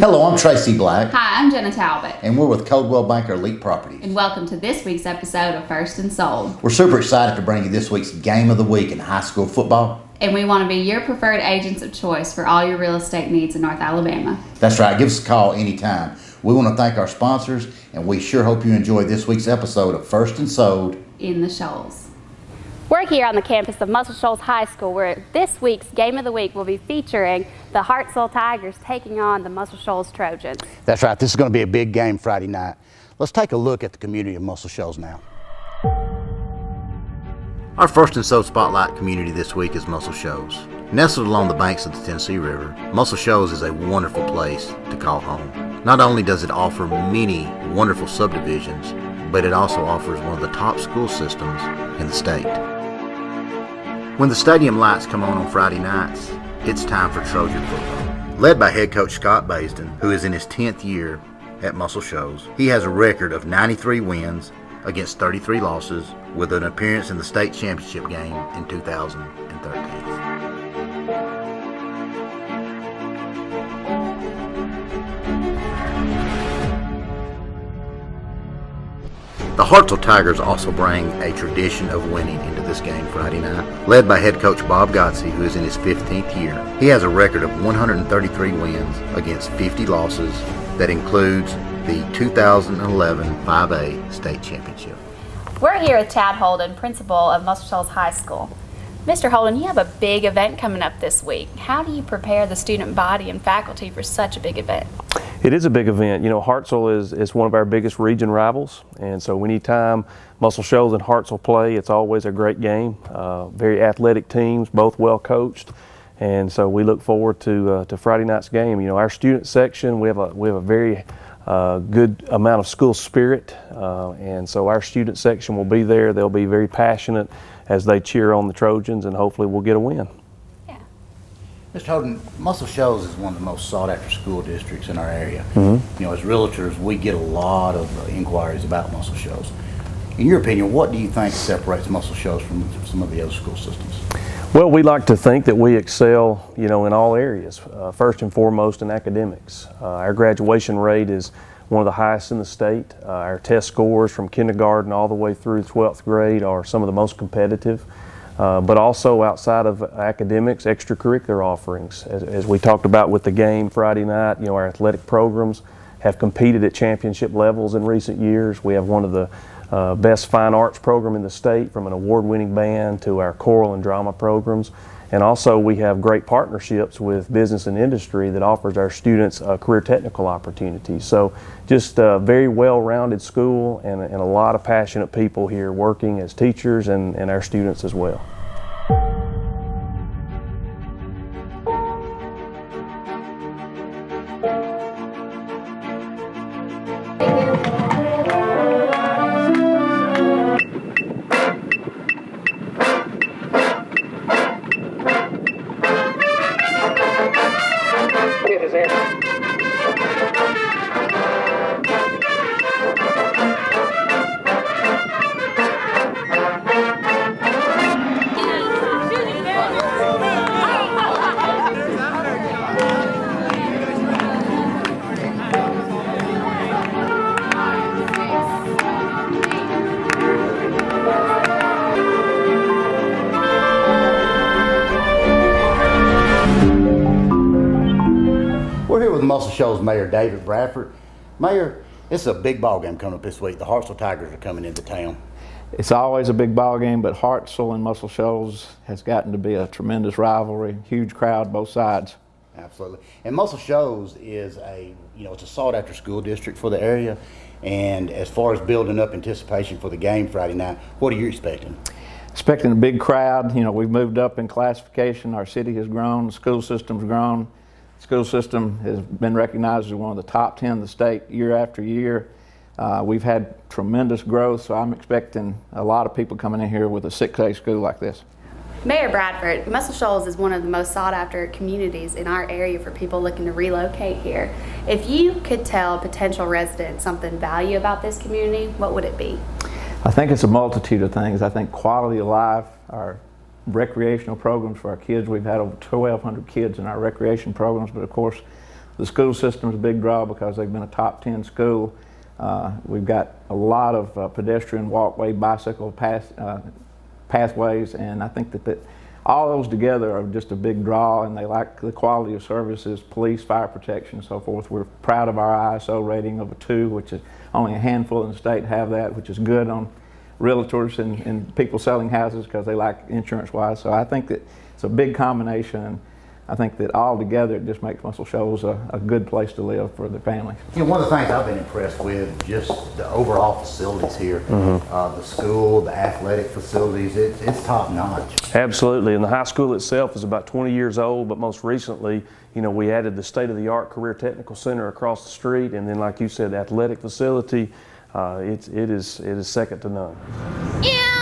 Hello, I'm Tracy Black. Hi, I'm Jenna Talbot. And we're with Coldwell Banker Elite Properties. And welcome to this week's episode of First and Sold. We're super excited to bring you this week's Game of the Week in high school football. And we want to be your preferred agents of choice for all your real estate needs in North Alabama. That's right. Give us a call anytime. We want to thank our sponsors, and we sure hope you enjoy this week's episode of First and Sold in the Shoals. We're here on the campus of Muscle Shoals High School, where this week's Game of the Week will be featuring the Hartselle Tigers taking on the Muscle Shoals Trojans. That's right. This is going to be a big game Friday night. Let's take a look at the community of Muscle Shoals now. Our First and Sold Spotlight community this week is Muscle Shoals. Nestled along the banks of the Tennessee River, Muscle Shoals is a wonderful place to call home. Not only does it offer many wonderful subdivisions, but it also offers one of the top school systems in the state. When the stadium lights come on Friday nights, it's time for Trojan football. Led by head coach Scott Baisden, who is in his 10th year at Muscle Shoals, he has a record of 93 wins against 33 losses, with an appearance in the state championship game in 2013. The Hartselle Tigers also bring a tradition of winning into this game Friday night. Led by head coach Bob Godsey, who is in his 15th year, he has a record of 133 wins against 50 losses. That includes the 2011 5A state championship. We're here with Chad Holden, principal of Muscle Shoals High School. Mr. Holden, you have a big event coming up this week. How do you prepare the student body and faculty for such a big event? It is a big event. You know, Hartselle is one of our biggest region rivals, and so anytime Muscle Shoals and Hartselle play, it's always a great game. Very athletic teams, both well coached, and so we look forward to Friday night's game. You know, our student section, we have a very good amount of school spirit, and so our student section will be there. They'll be very passionate as they cheer on the Trojans, and hopefully we'll get a win. Mr. Holden, Muscle Shoals is one of the most sought-after school districts in our area. Mm-hmm. You know, as realtors, we get a lot of inquiries about Muscle Shoals. In your opinion, what do you think separates Muscle Shoals from some of the other school systems? Well, we like to think that we excel, you know, in all areas. First and foremost in academics. Our graduation rate is one of the highest in the state. Our test scores from kindergarten all the way through 12th grade are some of the most competitive. But also outside of academics, extracurricular offerings. As we talked about with the game Friday night, you know, our athletic programs have competed at championship levels in recent years. We have one of the best fine arts program in the state, from an award-winning band to our choral and drama programs. And also we have great partnerships with business and industry that offers our students career technical opportunities. So just a very well-rounded school and a lot of passionate people here working as teachers and our students as well. We're here with Muscle Shoals Mayor David Bradford. Mayor, it's a big ball game coming up this week. The Hartselle Tigers are coming into town. It's always a big ball game, but Hartselle and Muscle Shoals has gotten to be a tremendous rivalry. Huge crowd, both sides. Absolutely. And Muscle Shoals is it's a sought-after school district for the area. And as far as building up anticipation for the game Friday night, what are you expecting? Expecting a big crowd. You know, we've moved up in classification. Our city has grown. The school system's grown. The school system has been recognized as one of the top 10 in the state year after year. We've had tremendous growth, so I'm expecting a lot of people coming in here with a 6A school like this. Mayor Bradford, Muscle Shoals is one of the most sought after communities in our area for people looking to relocate here. If you could tell potential residents something value about this community, what would it be? I think it's a multitude of things. I think quality of life, our recreational programs for our kids. We've had over 1,200 kids in our recreation programs, but of course The school system's a big draw because they've been a top 10 school. We've got a lot of pedestrian walkway, bicycle pathways, and I think that all those together are just a big draw, and they like the quality of services, police, fire protection, and so forth. We're proud of our ISO rating of a 2, which is only a handful in the state have that, which is good on realtors and people selling houses because they like insurance-wise. So I think that it's a big combination, and I think that all together it just makes Muscle Shoals a good place to live for the families. You know, one of the things I've been impressed with, just the overall facilities here, the school, the athletic facilities, it's top notch. Absolutely, and the high school itself is about 20 years old, but most recently, you know, we added the state-of-the-art Career Technical Center across the street, and then, like you said, the athletic facility, it is second to none. Yeah.